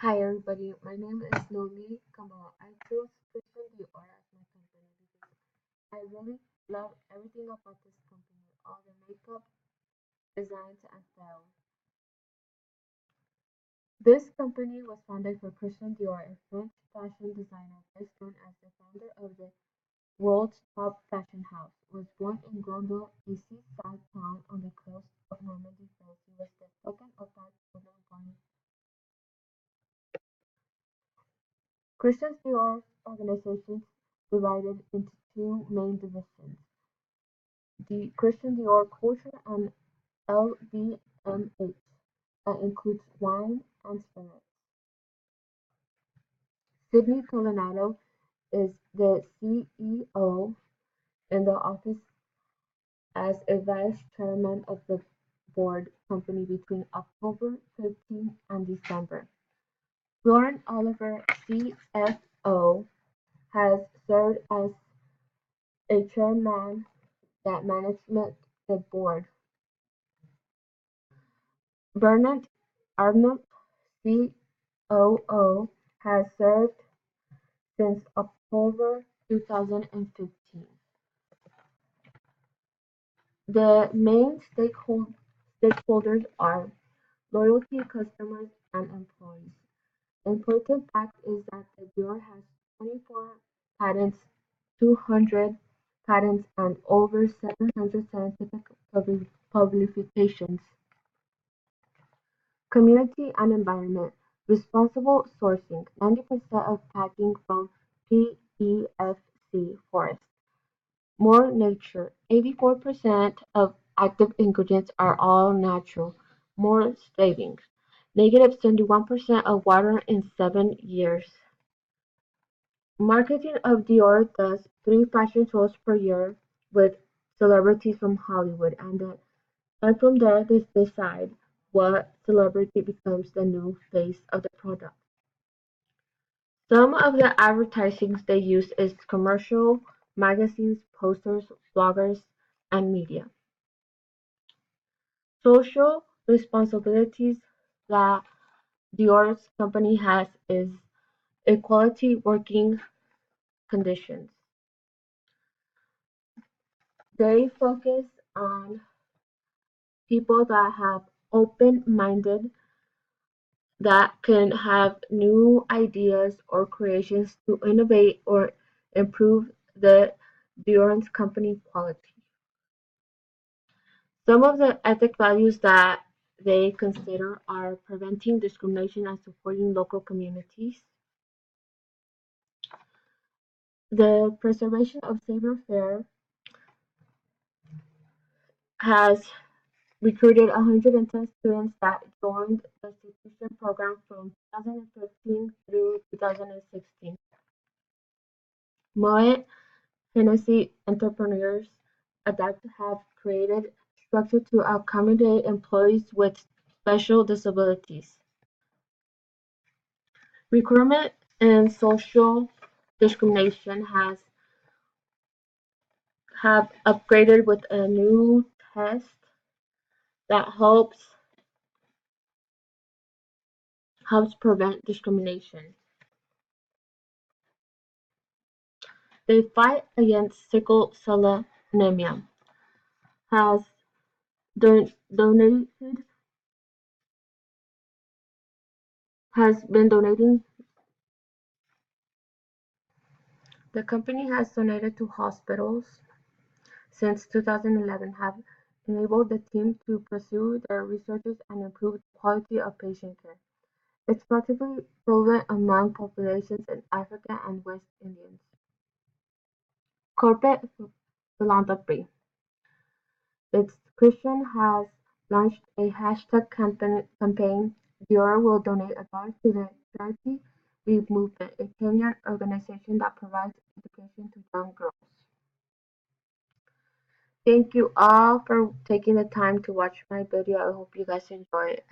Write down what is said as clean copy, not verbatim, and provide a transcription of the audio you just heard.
Hi everybody, my name is Nomi Kamal. I chose Christian Dior as my company because I really love everything about this company, all the makeup, designs, and style. This company was founded for Christian Dior, a French fashion designer best known as the founder of the world's top fashion house. Was born in Grenoble, a seaside town on the coast of Normandy, France. He was the second of five children born. Christian Dior organization divided into two main divisions: the Christian Dior Culture and LVMH, that includes wine and spirits. Sydney Coronado is the CEO in the office as a vice chairman of the board company between October 15 and December. Lauren Oliver, CFO, has served as a chairman that management the board. Bernard Arnault, COO, has served since October 2015. The main stakeholders are loyalty customers and employees. Important fact is that the Dior has 24 patents, 200 patents, and over 700 scientific publications. Community and environment: responsible sourcing: 90% of packing from PEFC forests. More nature: 84% of active ingredients are all natural. More savings: negative 71% of water in 7 years. Marketing of Dior does 3 fashion shows per year with celebrities from Hollywood, and from there they decide what celebrity becomes the new face of the product. Some of the advertisings they use is commercial, magazines, posters, bloggers, and media. Social responsibilities that Dior's company has is equality working conditions. They focus on people that have open-minded, that can have new ideas or creations to innovate or improve the Dior's company quality. Some of the ethic values that they consider are preventing discrimination and supporting local communities, the preservation of savoir-faire, has recruited 110 students that joined the certification program from 2015 through 2016. Moet Hennessy entrepreneurs adapt have created structure to accommodate employees with special disabilities. Recruitment and social discrimination has have upgraded with a new test that helps prevent discrimination. They fight against sickle cell anemia. Has donated has been donating. The company has donated to hospitals since 2011, have enabled the team to pursue their researches and improve the quality of patient care. It's particularly prevalent among populations in Africa and West Indies. Corporate philanthropy: its Christian has launched a hashtag campaign. Dior will donate $1 to the Charity Read Movement, a Kenyan organization that provides education to young girls. Thank you all for taking the time to watch my video. I hope you guys enjoy it.